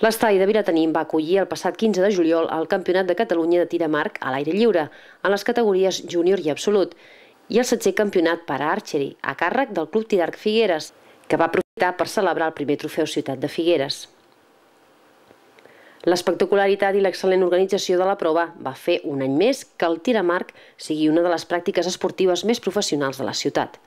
L'estadi de Vilatenim va acollir el passat 15 de juliol el Campionat de Catalunya de tir amb arc a l'aire lliure, en les categories júnior i absolut, i el 7è campionat per a archery, a càrrec del Club Tir d'Arc Figueres, que va aprofitar per celebrar el primer trofeu Ciutat de Figueres. L'espectacularitat i l'excel·lent organització de la prova va fer un any més que el tir amb arc sigui una de les pràctiques esportives més professionals de la ciutat.